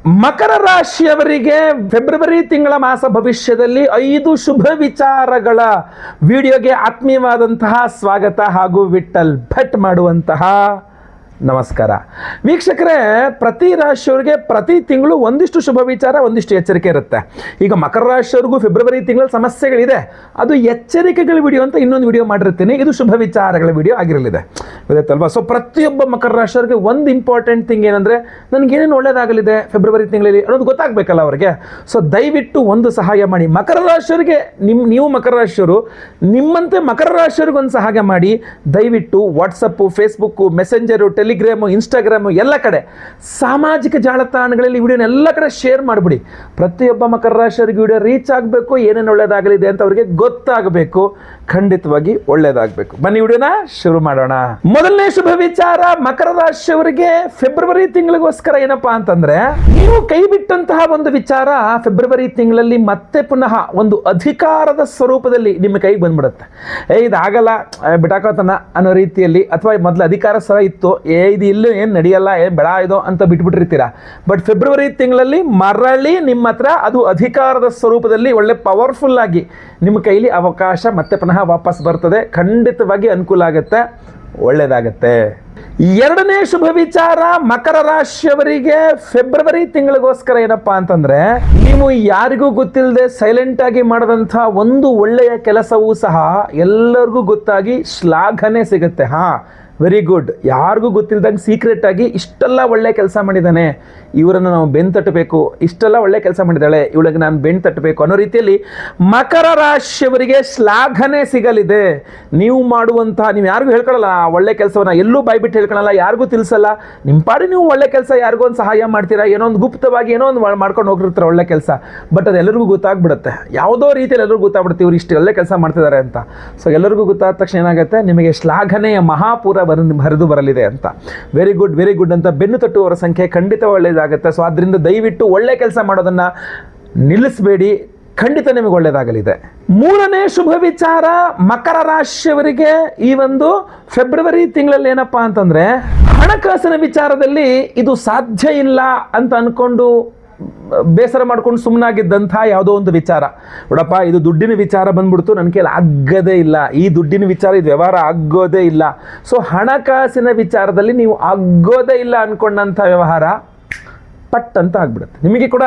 ಮಕರ ರಾಶಿಯವರಿಗೆ ಫೆಬ್ರವರಿ ತಿಂಗಳ ಮಾಸ ಭವಿಷ್ಯದಲ್ಲಿ 5 ಶುಭ ವಿಚಾರಗಳ ವಿಡಿಯೋಗೆ ಆತ್ಮೀಯವಾದಂತಹ ಸ್ವಾಗತ ಹಾಗೂ ವಿಠಲ್ ಭಟ್ ಮಾಡುವಂತಹ ನಮಸ್ಕಾರ. ವೀಕ್ಷಕರೇ, ಪ್ರತಿ ರಾಶಿಯವರಿಗೆ ಪ್ರತಿ ತಿಂಗಳು ಒಂದಿಷ್ಟು ಶುಭ ವಿಚಾರ, ಒಂದಿಷ್ಟು ಎಚ್ಚರಿಕೆ ಇರುತ್ತೆ. ಈಗ ಮಕರ ರಾಶಿಯವರಿಗೂ ಫೆಬ್ರವರಿ ತಿಂಗಳ ಸಮಸ್ಯೆಗಳಿದೆ, ಅದು ಎಚ್ಚರಿಕೆಗಳ ವಿಡಿಯೋ ಅಂತ ಇನ್ನೊಂದು ವಿಡಿಯೋ ಮಾಡಿರ್ತೀನಿ. ಇದು ಶುಭ ವಿಚಾರಗಳ ವಿಡಿಯೋ ಆಗಿರಲಿದೆ, ಗೊತ್ತಾಯ್ತಲ್ವಾ? ಸೊ ಪ್ರತಿಯೊಬ್ಬ ಮಕರ ರಾಶಿಯವರಿಗೆ ಒಂದು ಇಂಪಾರ್ಟೆಂಟ್ ಥಿಂಗ್ ಏನಂದರೆ, ನನಗೇನೇನು ಒಳ್ಳೇದಾಗಲಿದೆ ಫೆಬ್ರವರಿ ತಿಂಗಳಲ್ಲಿ ಅನ್ನೋದು ಗೊತ್ತಾಗಬೇಕಲ್ಲ ಅವರಿಗೆ. ಸೊ ದಯವಿಟ್ಟು ಒಂದು ಸಹಾಯ ಮಾಡಿ. ಮಕರ ರಾಶಿಯವರಿಗೆ ನೀವು ಮಕರ ರಾಶಿಯವರು ನಿಮ್ಮಂತೆ ಮಕರ ರಾಶಿಯವರಿಗೆ ಒಂದು ಸಹಾಯ ಮಾಡಿ. ದಯವಿಟ್ಟು WhatsApp, Facebook, messenger, Telegram, Instagram ಎಲ್ಲ ಕಡೆ ಸಾಮಾಜಿಕ ಜಾಲತಾಣಗಳಲ್ಲಿ ವಿಡಿಯೋನ ಎಲ್ಲ ಕಡೆ ಶೇರ್ ಮಾಡಿಬಿಡಿ. ಪ್ರತಿಯೊಬ್ಬ ಮಕರ ರಾಶಿಯವರಿಗೆ ವಿಡಿಯೋ ರೀಚ್ ಆಗಬೇಕು, ಏನೇನು ಒಳ್ಳೇದಾಗಲಿದೆ ಅಂತ ಅವರಿಗೆ ಗೊತ್ತಾಗಬೇಕು. ಖಂಡಿತವಾಗಿ ಒಳ್ಳೇದಾಗಬೇಕು. ಬನ್ನಿ ವಿಡಿಯೋನ ಶುರು ಮಾಡೋಣ. ಮೊದಲನೇ ಶುಭ ವಿಚಾರ ಮಕರ ರಾಶಿಯವರಿಗೆ ಫೆಬ್ರವರಿ ತಿಂಗಳಿಗೋಸ್ಕರ ಏನಪ್ಪಾ ಅಂತಂದ್ರೆ, ನೀವು ಕೈ ಬಿಟ್ಟಂತಹ ಒಂದು ವಿಚಾರ ಫೆಬ್ರವರಿ ತಿಂಗಳಲ್ಲಿ ಮತ್ತೆ ಪುನಃ ಒಂದು ಅಧಿಕಾರದ ಸ್ವರೂಪದಲ್ಲಿ ನಿಮ್ಮ ಕೈಗೆ ಬಂದ್ಬಿಡುತ್ತೆ. ಇದಾಗಲ್ಲ, ಬಿಟಾಕೋತನ ಅನ್ನೋ ರೀತಿಯಲ್ಲಿ, ಅಥವಾ ಮೊದಲು ಅಧಿಕಾರ ಸಹ ಇತ್ತು, ಇದು ಇಲ್ಲೂ ಏನು ನಡೆಯಲ್ಲ, ಬೇಡ ಇದು ಅಂತ ಬಿಟ್ಬಿಟ್ಟಿರ್ತೀರ. ಬಟ್ ಫೆಬ್ರವರಿ ತಿಂಗಳಲ್ಲಿ ಮರಳಿ ನಿಮ್ಮ ಹತ್ರ ಅದು ಅಧಿಕಾರದ ಸ್ವರೂಪದಲ್ಲಿ ಒಳ್ಳೆ ಪವರ್ಫುಲ್ ಆಗಿ ನಿಮ್ಮ ಕೈಲಿ ಅವಕಾಶ ಮತ್ತೆ ಪುನಃ ವಾಪಸ್ ಬರ್ತದೆ. ಖಂಡಿತವಾಗಿ ಅನುಕೂಲ ಆಗುತ್ತೆ, ಒಳ್ಳೆಯದಾಗತ್ತೆ. ಎರಡನೇ ಶುಭ ವಿಚಾರ ಮಕರ ರಾಶಿಯವರಿಗೆ ಫೆಬ್ರವರಿ ತಿಂಗಳಿಗೋಸ್ಕರ ಏನಪ್ಪಾ ಅಂತಂದ್ರೆ, ನೀವು ಯಾರಿಗೂ ಗೊತ್ತಿಲ್ಲದೆ ಸೈಲೆಂಟ್ ಆಗಿ ಮಾಡಿದಂಥ ಒಂದು ಒಳ್ಳೆಯ ಕೆಲಸವೂ ಸಹ ಎಲ್ಲರಿಗೂ ಗೊತ್ತಾಗಿ ಶ್ಲಾಘನೆ ಸಿಗುತ್ತೆ. ವೆರಿ ಗುಡ್, ಯಾರಿಗೂ ಗೊತ್ತಿಲ್ಲದಂಗೆ ಸೀಕ್ರೆಟ್ ಆಗಿ ಇಷ್ಟೆಲ್ಲ ಒಳ್ಳೆ ಕೆಲಸ ಮಾಡಿದ್ದಾನೆ, ಇವರನ್ನು ನಾವು ಬೆನ್ನು ತಟ್ಟಬೇಕು, ಇಷ್ಟೆಲ್ಲ ಒಳ್ಳೆ ಕೆಲಸ ಮಾಡಿದ್ದಾಳೆ, ಇವಳಿಗೆ ನಾನು ಬೆನ್ನು ತಟ್ಟಬೇಕು ಅನ್ನೋ ರೀತಿಯಲ್ಲಿ ಮಕರ ರಾಶಿಯವರಿಗೆ ಶ್ಲಾಘನೆ ಸಿಗಲಿದೆ. ನೀವು ಮಾಡುವಂತಹ, ನೀವು ಯಾರಿಗೂ ಹೇಳ್ಕೊಳ್ಳಲ್ಲ ಒಳ್ಳೆ ಕೆಲಸವನ್ನ, ಎಲ್ಲೂ ಬಾಯ್ಬಿಟ್ಟು ಹೇಳ್ಕೊಳ್ಳಲ್ಲ, ಯಾರಿಗೂ ತಿಳಿಸಲ್ಲ, ನಿಮ್ಮ ಪಾಡಿ ನೀವು ಒಳ್ಳೆ ಕೆಲಸ ಯಾರಿಗೂ ಒಂದು ಸಹಾಯ ಮಾಡ್ತೀರಾ, ಏನೋ ಒಂದು ಗುಪ್ತವಾಗಿ ಏನೋ ಒಂದು ಮಾಡ್ಕೊಂಡು ಹೋಗಿರ್ತಾರೆ ಒಳ್ಳೆ ಕೆಲಸ. ಬಟ್ ಅದು ಎಲ್ಲರಿಗೂ ಗೊತ್ತಾಗ್ಬಿಡುತ್ತೆ, ಯಾವುದೋ ರೀತಿಯಲ್ಲಿ ಎಲ್ಲರಿಗೂ ಗೊತ್ತಾಗ್ಬಿಡುತ್ತೆ ಇವ್ರು ಇಷ್ಟು ಒಳ್ಳೆ ಕೆಲಸ ಮಾಡ್ತಿದ್ದಾರೆ ಅಂತ. ಸೊ ಎಲ್ಲರಿಗೂ ಗೊತ್ತಾದ ತಕ್ಷಣ ಏನಾಗುತ್ತೆ, ನಿಮಗೆ ಶ್ಲಾಘನೆಯ ಮಹಾಪೂರ ಹರಿದು ಬರಲಿದೆ ಅಂತ. ವೆರಿ ಗುಡ್, ವೆರಿ ಗುಡ್ ಅಂತ ಬೆನ್ನು ತಟ್ಟುವವರ ಸಂಖ್ಯೆ ಖಂಡಿತ ಒಳ್ಳೆಯದಾಗುತ್ತೆ. ಸೊ ಆದ್ದರಿಂದ ದಯವಿಟ್ಟು ಒಳ್ಳೆ ಕೆಲಸ ಮಾಡೋದನ್ನ ನಿಲ್ಲಿಸಬೇಡಿ, ಖಂಡಿತ ನಿಮಗೆ ಒಳ್ಳೆಯದಾಗಲಿದೆ. ಮೂರನೇ ಶುಭ ವಿಚಾರ ಮಕರ ರಾಶಿಯವರಿಗೆ ಈ ಒಂದು ಫೆಬ್ರವರಿ ತಿಂಗಳಲ್ಲಿ ಏನಪ್ಪಾ ಅಂತಂದ್ರೆ, ಹಣಕಾಸಿನ ವಿಚಾರದಲ್ಲಿ ಇದು ಸಾಧ್ಯ ಇಲ್ಲ ಅಂತ ಅನ್ಕೊಂಡು ಬೇಸರ ಮಾಡ್ಕೊಂಡು ಸುಮ್ಮನಾಗಿದ್ದಂಥ ಯಾವುದೋ ಒಂದು ವಿಚಾರ, ನೋಡಪ್ಪ ಇದು ದುಡ್ಡಿನ ವಿಚಾರ ಬಂದ್ಬಿಡ್ತು, ನನ್ನ ಕೈಲಿ ಆಗೋದೇ ಇಲ್ಲ, ಈ ದುಡ್ಡಿನ ವಿಚಾರ, ಇದು ವ್ಯವಹಾರ ಆಗೋದೇ ಇಲ್ಲ. ಸೊ ಹಣಕಾಸಿನ ವಿಚಾರದಲ್ಲಿ ನೀವು ಆಗೋದೇ ಇಲ್ಲ ಅನ್ಕೊಂಡಂಥ ವ್ಯವಹಾರ ಪಟ್ ಅಂತ ಆಗ್ಬಿಡುತ್ತೆ. ನಿಮಗೆ ಕೂಡ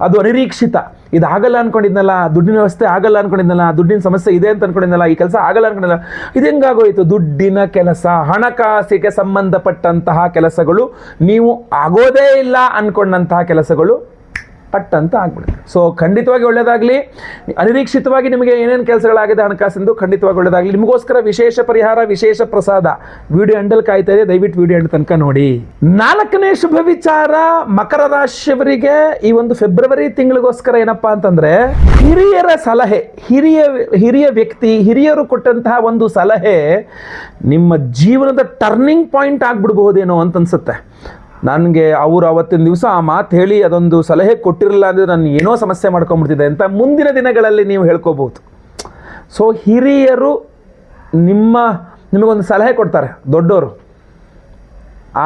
ಅದು ಅನಿರೀಕ್ಷಿತ, ಇದು ಆಗಲ್ಲ ಅನ್ಕೊಂಡಿದ್ನಲ್ಲ, ದುಡ್ಡಿನ ವ್ಯವಸ್ಥೆ ಆಗಲ್ಲ ಅನ್ಕೊಂಡಿದ್ನಲ್ಲ, ದುಡ್ಡಿನ ಸಮಸ್ಯೆ ಇದೆ ಅಂತ ಅನ್ಕೊಂಡಿದ್ನಲ್ಲ, ಈ ಕೆಲಸ ಆಗಲ್ಲ ಅನ್ಕೊಂಡಿಲ್ಲ, ಇದು ಹೆಂಗಾಗೋಯ್ತು? ದುಡ್ಡಿನ ಕೆಲಸ, ಹಣಕಾಸಿಗೆ ಸಂಬಂಧಪಟ್ಟಂತಹ ಕೆಲಸಗಳು, ನೀವು ಆಗೋದೇ ಇಲ್ಲ ಅನ್ಕೊಂಡಂತಹ ಕೆಲಸಗಳು ಪಟ್ ಅಂತ ಆಗ್ಬಿಡುತ್ತೆ. ಸೊ ಖಂಡಿತವಾಗಿ ಒಳ್ಳೆಯದಾಗಲಿ. ಅನಿರೀಕ್ಷಿತವಾಗಿ ನಿಮಗೆ ಏನೇನು ಕೆಲಸಗಳಾಗಿದೆ ಹಣಕಾಸಿಂದು, ಖಂಡಿತವಾಗಿ ಒಳ್ಳೆಯದಾಗಲಿ. ನಿಮಗೋಸ್ಕರ ವಿಶೇಷ ಪರಿಹಾರ, ವಿಶೇಷ ಪ್ರಸಾದ ವಿಡಿಯೋ ಎಂಡಲ್ಲಿ ಕಾಯ್ತಾ ಇದೆ, ದಯವಿಟ್ಟು ವಿಡಿಯೋ ಎಂಡ್ ತನಕ ನೋಡಿ. ನಾಲ್ಕನೇ ಶುಭ ವಿಚಾರ ಮಕರ ರಾಶಿಯವರಿಗೆ ಈ ಒಂದು ಫೆಬ್ರವರಿ ತಿಂಗಳಿಗೋಸ್ಕರ ಏನಪ್ಪಾ ಅಂತಂದ್ರೆ, ಹಿರಿಯರ ಸಲಹೆ, ಹಿರಿಯ ವ್ಯಕ್ತಿ, ಹಿರಿಯರು ಕೊಟ್ಟಂತಹ ಒಂದು ಸಲಹೆ ನಿಮ್ಮ ಜೀವನದ ಟರ್ನಿಂಗ್ ಪಾಯಿಂಟ್ ಆಗ್ಬಿಡ್ಬಹುದೇನೋ ಅಂತ ಅನ್ಸುತ್ತೆ. ನನಗೆ ಅವರು ಅವತ್ತಿನ ದಿವಸ ಆ ಮಾತು ಹೇಳಿ ಅದೊಂದು ಸಲಹೆ ಕೊಟ್ಟಿರಲಿಲ್ಲ ಅಂದರೆ ನಾನು ಏನೋ ಸಮಸ್ಯೆ ಮಾಡ್ಕೊಂಡ್ಬಿಡ್ತಿದ್ದೆ ಅಂತ ಮುಂದಿನ ದಿನಗಳಲ್ಲಿ ನೀವು ಹೇಳ್ಕೋಬಹುದು. ಸೊ ಹಿರಿಯರು ನಿಮಗೊಂದು ಸಲಹೆ ಕೊಡ್ತಾರೆ, ದೊಡ್ಡವರು.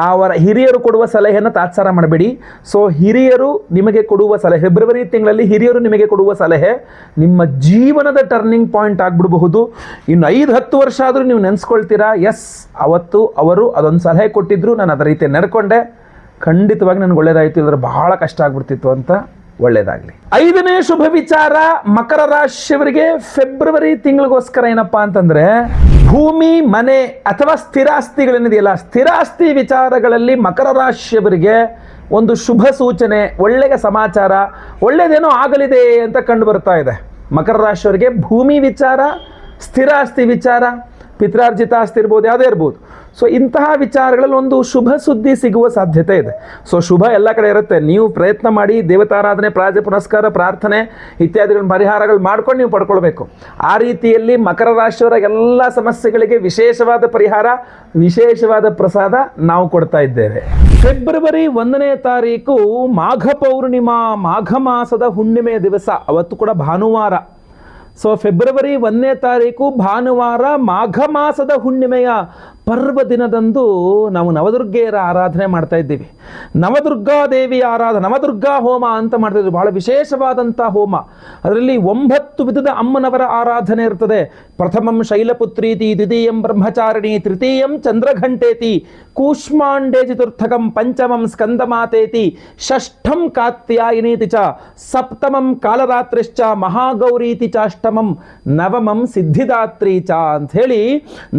ಅವರ ಹಿರಿಯರು ಕೊಡುವ ಸಲಹೆಯನ್ನು ತಾತ್ಸಾರ ಮಾಡಬೇಡಿ. ಸೊ ಹಿರಿಯರು ನಿಮಗೆ ಕೊಡುವ ಸಲಹೆ, ಫೆಬ್ರವರಿ ತಿಂಗಳಲ್ಲಿ ಹಿರಿಯರು ನಿಮಗೆ ಕೊಡುವ ಸಲಹೆ ನಿಮ್ಮ ಜೀವನದ ಟರ್ನಿಂಗ್ ಪಾಯಿಂಟ್ ಆಗಿಬಿಡಬಹುದು. ಇನ್ನು 5-10 ವರ್ಷ ಆದರೂ ನೀವು ನೆನೆಸ್ಕೊಳ್ತೀರಾ, ಎಸ್ ಅವತ್ತು ಅವರು ಅದೊಂದು ಸಲಹೆ ಕೊಟ್ಟಿದ್ರು, ನಾನು ಅದರ ರೀತಿ ನಡ್ಕೊಂಡೆ, ಖಂಡಿತವಾಗಿ ನನಗೆ ಒಳ್ಳೇದಾಯಿತು, ಇಲ್ಲದ್ರೆ ಬಹಳ ಕಷ್ಟ ಆಗ್ಬಿಡ್ತಿತ್ತು ಅಂತ. ಒಳ್ಳೇದಾಗಲಿ. ಐದನೇ ಶುಭ ವಿಚಾರ ಮಕರ ರಾಶಿಯವರಿಗೆ ಫೆಬ್ರವರಿ ತಿಂಗಳಿಗೋಸ್ಕರ ಏನಪ್ಪಾ ಅಂತಂದ್ರೆ, ಭೂಮಿ, ಮನೆ ಅಥವಾ ಸ್ಥಿರಾಸ್ತಿಗಳೇನಿದೆಯಲ್ಲ, ಸ್ಥಿರಾಸ್ತಿ ವಿಚಾರಗಳಲ್ಲಿ ಮಕರ ರಾಶಿಯವರಿಗೆ ಒಂದು ಶುಭ ಸೂಚನೆ, ಒಳ್ಳೆಯ ಸಮಾಚಾರ, ಒಳ್ಳೆಯದೇನೋ ಆಗಲಿದೆ ಅಂತ ಕಂಡು ಬರ್ತಾ ಇದೆ. ಮಕರ ರಾಶಿಯವರಿಗೆ ಭೂಮಿ ವಿಚಾರ, ಸ್ಥಿರಾಸ್ತಿ ವಿಚಾರ, ಪಿತ್ರಾರ್ಜಿತ ಆಸ್ತಿ ಇರ್ಬೋದು, ಯಾವುದೇ ಇರ್ಬೋದು. ಸೊ ಇಂತಹ ವಿಚಾರಗಳಲ್ಲಿ ಒಂದು ಶುಭ ಸುದ್ದಿ ಸಿಗುವ ಸಾಧ್ಯತೆ ಇದೆ. ಸೊ ಶುಭ ಎಲ್ಲ ಕಡೆ ಇರುತ್ತೆ, ನೀವು ಪ್ರಯತ್ನ ಮಾಡಿ, ದೇವತಾರಾಧನೆ, ಪುನಸ್ಕಾರ, ಪ್ರಾರ್ಥನೆ ಇತ್ಯಾದಿಗಳ ಪರಿಹಾರಗಳು ಮಾಡ್ಕೊಂಡು ನೀವು ಪಡ್ಕೊಳ್ಬೇಕು. ಆ ರೀತಿಯಲ್ಲಿ ಮಕರ ರಾಶಿಯವರ ಎಲ್ಲ ಸಮಸ್ಯೆಗಳಿಗೆ ವಿಶೇಷವಾದ ಪರಿಹಾರ, ವಿಶೇಷವಾದ ಪ್ರಸಾದ ನಾವು ಕೊಡ್ತಾ ಇದ್ದೇವೆ. ಫೆಬ್ರವರಿ 1ನೇ ತಾರೀಕು ಮಾಘ ಪೌರ್ಣಿಮಾ, ಮಾಘ ಮಾಸದ ಹುಣ್ಣಿಮೆಯ ದಿವಸ, ಅವತ್ತು ಕೂಡ ಭಾನುವಾರ. ಸೊ ಫೆಬ್ರವರಿ 1ನೇ ತಾರೀಕು ಭಾನುವಾರ, ಮಾಘ ಮಾಸದ ಹುಣ್ಣಿಮೆಯ ಪರ್ವ ದಿನದಂದು ನಾವು ನವದುರ್ಗೆಯರ ಆರಾಧನೆ ಮಾಡ್ತಾ ಇದ್ದೀವಿ. ನವದುರ್ಗಾ ದೇವಿಯ ನವದುರ್ಗಾ ಹೋಮ ಅಂತ ಮಾಡ್ತಾ ಇದ್ದೀವಿ. ಬಹಳ ವಿಶೇಷವಾದಂಥ ಹೋಮ. ಅದರಲ್ಲಿ 9 ವಿಧದ ಅಮ್ಮನವರ ಆರಾಧನೆ ಇರ್ತದೆ. ಪ್ರಥಮಂ ಶೈಲಪುತ್ರೀತಿ, ದ್ವಿತೀಯಂ ಬ್ರಹ್ಮಚಾರಿಣಿ, ತೃತೀಯಂ ಚಂದ್ರಘಂಟೇತಿ, ಕೂಷ್ಮಾಂಡೇ ಚತುರ್ಥಕಂ, ಪಂಚಮಂ ಸ್ಕಂದಮಾತೇತಿ, ಷಷ್ಠಂ ಕಾತ್ಯಾಯಿನೀತಿ ಚ, ಸಪ್ತಮಂ ಕಾಲರಾತ್ರಿಶ್ಚ, ಮಹಾಗೌರೀತಿ ಚಾಷ್ಟಮಂ, ನವಮಂ ಸಿದ್ಧಿದಾತ್ರಿ ಚ ಅಂತ ಹೇಳಿ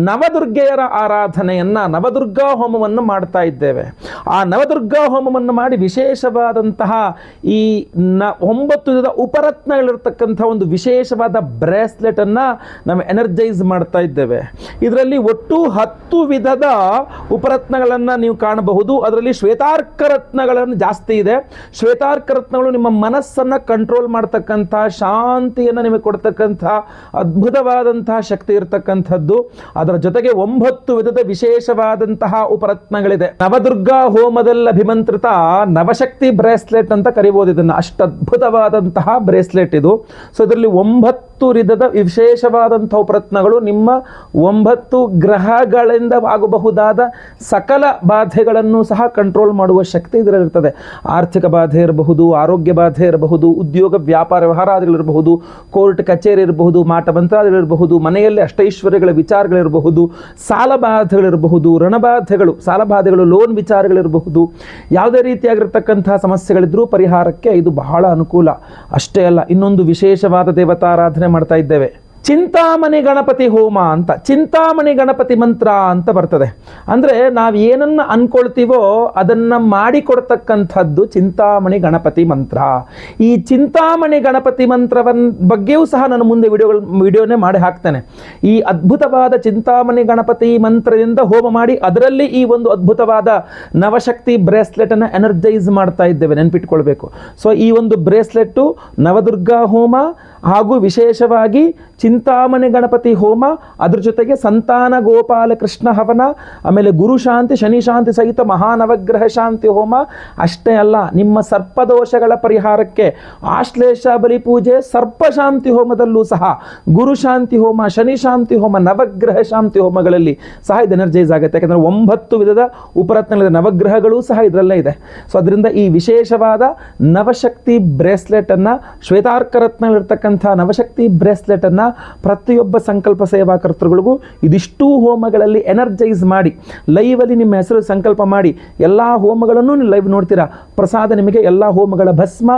ನವದುರ್ಗೆಯರ ಆರಾಧನೆಯನ್ನ, ನವದುರ್ಗಾ ಹೋಮವನ್ನು ಮಾಡ್ತಾ ಇದ್ದೇವೆ. ಆ ನವದುರ್ಗಾ ಹೋಮವನ್ನು ಮಾಡಿ ವಿಶೇಷವಾದಂತಹ ಈ 9 ವಿಧದ ಉಪರತ್ನಗಳಿರ್ತಕ್ಕಂಥ ಒಂದು ವಿಶೇಷವಾದ ಬ್ರೇಸ್ಲೆಟ್ ಅನ್ನ ನಾವು ಎನರ್ಜೈಸ್ ಮಾಡ್ತಾ ಇದ್ದೇವೆ. ಇದರಲ್ಲಿ ಒಟ್ಟು 10 ವಿಧದ ಉಪರತ್ನಗಳನ್ನು ನೀವು ಕಾಣಬಹುದು. ಅದರಲ್ಲಿ ಶ್ವೇತಾರ್ಕ ರತ್ನಗಳನ್ನು ಜಾಸ್ತಿ ಇದೆ. ಶ್ವೇತಾರ್ಕ ರತ್ನಗಳು ನಿಮ್ಮ ಮನಸ್ಸನ್ನು ಕಂಟ್ರೋಲ್ ಮಾಡ್ತಕ್ಕಂಥ, ಶಾಂತಿಯನ್ನು ನಿಮಗೆ ಕೊಡ್ತಕ್ಕಂಥ ಅದ್ಭುತವಾದಂತಹ ಶಕ್ತಿ ಇರತಕ್ಕಂಥದ್ದು. ಅದರ ಜೊತೆಗೆ 9 ವಿಧದ ವಿಶೇಷವಾದಂತಹ ಉಪರತ್ನಗಳಿದೆ. ನವದುರ್ಗಾ ಹೋಮದಲ್ಲಿ ಅಭಿಮಂತ್ರಿತ ನವಶಕ್ತಿ ಬ್ರೇಸ್ಲೆಟ್ ಅಂತ ಕರಿಬಹುದು ಇದನ್ನು. ಅಷ್ಟು ಅದ್ಭುತವಾದಂತಹ ಬ್ರೇಸ್ಲೆಟ್ ಇದು. ಸೊ ಇದರಲ್ಲಿ 9 ವಿಧದ ವಿಶೇಷವಾದಂಥ ಉಪರತ್ನಗಳು ನಿಮ್ಮ 9 ಗ್ರಹಗಳಿಂದ ಆಗಬಹುದಾದ ಸಕಲ ಬಾಧೆಗಳನ್ನು ಸಹ ಕಂಟ್ರೋಲ್ ಮಾಡುವ ಶಕ್ತಿ ಇದರಲ್ಲಿರ್ತದೆ. ಆರ್ಥಿಕ ಬಾಧೆ ಇರಬಹುದು, ಆರೋಗ್ಯ ಬಾಧೆ ಇರಬಹುದು, ಉದ್ಯೋಗ ವ್ಯಾಪಾರ ವ್ಯವಹಾರಗಳಿರಬಹುದು, ಕೋರ್ಟ್ ಕಚೇರಿ ಇರಬಹುದು, ಮಾಟ ಮಂತ್ರಾದಿಗಳಿರಬಹುದು, ಮನೆಯಲ್ಲಿ ಅಷ್ಟೈಶ್ವರ್ಯಗಳ ವಿಚಾರಗಳಿರಬಹುದು, ಸಾಲ ಬಾಧೆಗಳಿರಬಹುದು, ಋಣಬಾಧೆಗಳು, ಸಾಲ ಬಾಧೆಗಳು, ಲೋನ್ ವಿಚಾರಗಳಿರಬಹುದು, ಯಾವುದೇ ರೀತಿಯಾಗಿರ್ತಕ್ಕಂತಹ ಸಮಸ್ಯೆಗಳಿದ್ರೂ ಪರಿಹಾರಕ್ಕೆ ಇದು ಬಹಳ ಅನುಕೂಲ. ಅಷ್ಟೇ ಅಲ್ಲ, ಇನ್ನೊಂದು ವಿಶೇಷವಾದ ದೇವತಾರಾಧನೆ ಮಾಡ್ತಾ ಇದ್ದೇವೆ. ಚಿಂತಾಮಣಿ ಗಣಪತಿ ಹೋಮ ಅಂತ, ಚಿಂತಾಮಣಿ ಗಣಪತಿ ಮಂತ್ರ ಅಂತ ಬರ್ತದೆ. ಅಂದರೆ ನಾವು ಏನನ್ನು ಅನ್ಕೊಳ್ತೀವೋ ಅದನ್ನು ಮಾಡಿಕೊಡ್ತಕ್ಕಂಥದ್ದು ಚಿಂತಾಮಣಿ ಗಣಪತಿ ಮಂತ್ರ. ಈ ಚಿಂತಾಮಣಿ ಗಣಪತಿ ಮಂತ್ರವನ್ನ ಬಗ್ಗೆಯೂ ಸಹ ನಾನು ಮುಂದೆ ವಿಡಿಯೋನೇ ಮಾಡಿ ಹಾಕ್ತೇನೆ. ಈ ಅದ್ಭುತವಾದ ಚಿಂತಾಮಣಿ ಗಣಪತಿ ಮಂತ್ರದಿಂದ ಹೋಮ ಮಾಡಿ ಅದರಲ್ಲಿ ಈ ಒಂದು ಅದ್ಭುತವಾದ ನವಶಕ್ತಿ ಬ್ರೇಸ್ಲೆಟನ್ನು ಎನರ್ಜೈಸ್ ಮಾಡ್ತಾ ಇದ್ದೇವೆ, ನೆನ್ಪಿಟ್ಕೊಳ್ಬೇಕು. ಸೊ ಈ ಒಂದು ಬ್ರೇಸ್ಲೆಟ್ಟು ನವದುರ್ಗಾ ಹೋಮ ಹಾಗೂ ವಿಶೇಷವಾಗಿ ಚಿಂತಾಮಣಿ ಗಣಪತಿ ಹೋಮ, ಅದ್ರ ಜೊತೆಗೆ ಸಂತಾನ ಗೋಪಾಲ ಕೃಷ್ಣ ಹವನ, ಆಮೇಲೆ ಗುರು ಶಾಂತಿ ಶನಿ ಶಾಂತಿ ಸಹಿತ ಮಹಾನವಗ್ರಹ ಶಾಂತಿ ಹೋಮ. ಅಷ್ಟೇ ಅಲ್ಲ, ನಿಮ್ಮ ಸರ್ಪದೋಷಗಳ ಪರಿಹಾರಕ್ಕೆ ಆಶ್ಲೇಷ ಬಲಿ ಪೂಜೆ, ಸರ್ಪ ಶಾಂತಿ ಹೋಮದಲ್ಲೂ ಸಹ ಗುರು ಶಾಂತಿ ಹೋಮ, ಶನಿ ಶಾಂತಿ ಹೋಮ, ನವಗ್ರಹ ಶಾಂತಿ ಹೋಮಗಳಲ್ಲಿ ಸಹ ಇದು ಎನರ್ಜೈಸ್ ಆಗುತ್ತೆ. ಯಾಕಂದರೆ 9 ವಿಧದ ಉಪರತ್ನಗಳಿದೆ, ನವಗ್ರಹಗಳು ಸಹ ಇದರಲ್ಲೇ ಇದೆ. ಸೊ ಅದರಿಂದ ಈ ವಿಶೇಷವಾದ ನವಶಕ್ತಿ ಬ್ರೇಸ್ಲೆಟನ್ನು, ಶ್ವೇತಾರ್ಕ ರತ್ನಗಳಿರ್ತಕ್ಕಂಥ ನವಶಕ್ತಿ ಬ್ರೇಸ್ಲೆಟನ್ನು ಪ್ರತಿಯೊಬ್ಬ ಸಂಕಲ್ಪ ಸೇವಾ ಕರ್ತೃಗಳಿಗೂ ಇದಿಷ್ಟು ಹೋಮಗಳಲ್ಲಿ ಎನರ್ಜೈಸ್ ಮಾಡಿ ಲೈವಲ್ಲಿ ನಿಮ್ಮ ಹೆಸರು ಸಂಕಲ್ಪ ಮಾಡಿ ಎಲ್ಲ ಹೋಮಗಳನ್ನು ನೀವು ಲೈವ್ ನೋಡ್ತೀರಾ. ಪ್ರಸಾದ ನಿಮಗೆ ಎಲ್ಲ ಹೋಮಗಳ ಭಸ್ಮ,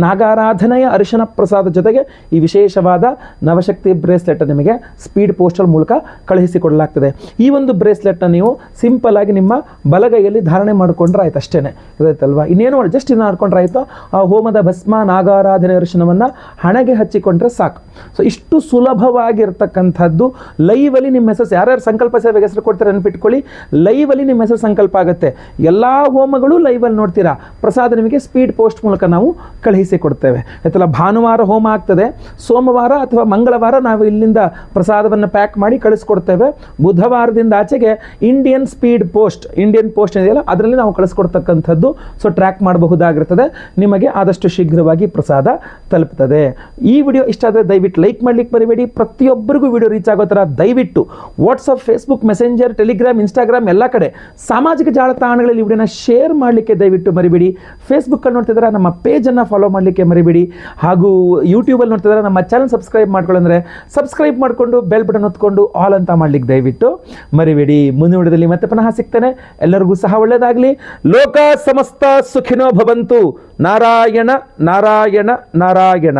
ನಾಗಾರಾಧನೆಯ ಅರಿಶಿನ ಪ್ರಸಾದ ಜೊತೆಗೆ ಈ ವಿಶೇಷವಾದ ನವಶಕ್ತಿ ಬ್ರೇಸ್ಲೆಟ್ ನಿಮಗೆ ಸ್ಪೀಡ್ ಪೋಸ್ಟಲ್ ಮೂಲಕ ಕಳುಹಿಸಿಕೊಡಲಾಗ್ತದೆ. ಈ ಒಂದು ಬ್ರೇಸ್ಲೆಟ್ನ ನೀವು ಸಿಂಪಲ್ ಆಗಿ ನಿಮ್ಮ ಬಲಗೈಯಲ್ಲಿ ಧಾರಣೆ ಮಾಡಿಕೊಂಡ್ರೆ ಆಯ್ತು, ಅಷ್ಟೇ ಇರುತ್ತಲ್ವಾ. ಇನ್ನೇನು ಜಸ್ಟ್ ಇನ್ನು ಮಾಡ್ಕೊಂಡ್ರೆ ಆಯಿತು. ಆ ಹೋಮದ ಭಸ್ಮ, ನಾಗಾರಾಧನೆ ಅರಿಶಿನವನ್ನು ಹಣೆಗೆ ಹಚ್ಚಿಕೊಂಡ್ರೆ ಸಾಕು. ಸೊ ಇಷ್ಟು ಸುಲಭವಾಗಿರ್ತಕ್ಕಂಥದ್ದು. ಲೈವಲ್ಲಿ ನಿಮ್ಮ ಹೆಸರು, ಯಾರ್ಯಾರು ಸಂಕಲ್ಪ ಸೇವೆಗೆ ಹೆಸರು ಕೊಡ್ತಾರೆ ನೆನಪಿಟ್ಕೊಳ್ಳಿ, ಲೈವಲ್ಲಿ ನಿಮ್ಮ ಹೆಸರು ಸಂಕಲ್ಪ ಆಗುತ್ತೆ. ಎಲ್ಲ ಹೋಮಗಳು ಲೈವಲ್ಲಿ ನೋಡ್ತೀರಾ. ಪ್ರಸಾದ ನಿಮಗೆ ಸ್ಪೀಡ್ ಪೋಸ್ಟ್ ಮೂಲಕ ನಾವು ಕಳುಹಿಸಿಕೊಡ್ತೇವೆ. ಆಯ್ತಲ್ಲ, ಭಾನುವಾರ ಹೋಮ ಆಗ್ತದೆ, ಸೋಮವಾರ ಅಥವಾ ಮಂಗಳವಾರ ನಾವು ಇಲ್ಲಿಂದ ಪ್ರಸಾದವನ್ನು ಪ್ಯಾಕ್ ಮಾಡಿ ಕಳಿಸ್ಕೊಡ್ತೇವೆ. ಬುಧವಾರದಿಂದ ಆಚೆಗೆ Indian speed post, Indian post ಇದೆಯಲ್ಲ ಅದರಲ್ಲಿ ನಾವು ಕಳಿಸ್ಕೊಡ್ತಕ್ಕಂಥದ್ದು. So track ಮಾಡಬಹುದಾಗಿರ್ತದೆ. ನಿಮಗೆ ಆದಷ್ಟು ಶೀಘ್ರವಾಗಿ ಪ್ರಸಾದ ತಲುಪ್ತದೆ. ಈ ವಿಡಿಯೋ ಇಷ್ಟ ಆದರೆ ದಯವಿಟ್ಟು ಲೈಕ್ ಮಾಡಲಿಕ್ಕೆ ಮರಿಬೇಡಿ. ಪ್ರತಿಯೊಬ್ಬರಿಗೂ ವಿಡಿಯೋ ರೀಚ್ ಆಗೋ ಥರ ದಯವಿಟ್ಟು WhatsApp, Facebook, messenger, Telegram, Instagram ಎಲ್ಲ ಕಡೆ ಸಾಮಾಜಿಕ ಜಾಲತಾಣಗಳಲ್ಲಿ ವಿಡಿಯೋನ ಶೇರ್ ಮಾಡಲಿಕ್ಕೆ ದಯವಿಟ್ಟು ಮರಿಬೇಡಿ. ಫೇಸ್ಬುಕ್ಕಲ್ಲಿ ನೋಡ್ತಿದ್ರೆ ನಮ್ಮ ಪೇಜನ್ನು ಫಾಲೋ ಮಾಡಲಿಕ್ಕೆ ಮರಿಬೇಡಿ. ಹಾಗೂ ಯೂಟ್ಯೂಬಲ್ಲಿ ನೋಡ್ತಿದ್ರೆ ನಮ್ಮ ಚಾನಲ್ ಸಬ್ಸ್ಕ್ರೈಬ್ ಮಾಡ್ಕೊಳ್ಳಂದ್ರೆ ಸಬ್ಸ್ಕ್ರೈಬ್ ಮಾಡಿಕೊಂಡು ಬೆಲ್ ಬಟನ್ ಹೊತ್ಕೊಂಡು ಆಲ್ ಅಂತ ಮಾಡಲಿಕ್ಕೆ ದಯವಿಟ್ಟು ಮರಿಬೇಡಿ. ಮುಂದಿನ ವಿಡಿಯೋದಲ್ಲಿ ಮತ್ತೆ ಪುನಃ ಸಿಗ್ತೇನೆ. ಎಲ್ಲರಿಗೂ ಸಹ ಒಳ್ಳೆಯದಾಗಲಿ. ಲೋಕ ಸಮಸ್ತ ಸುಖಿನೋ ಭವಂತು. ನಾರಾಯಣ ನಾರಾಯಣ ನಾರಾಯಣ.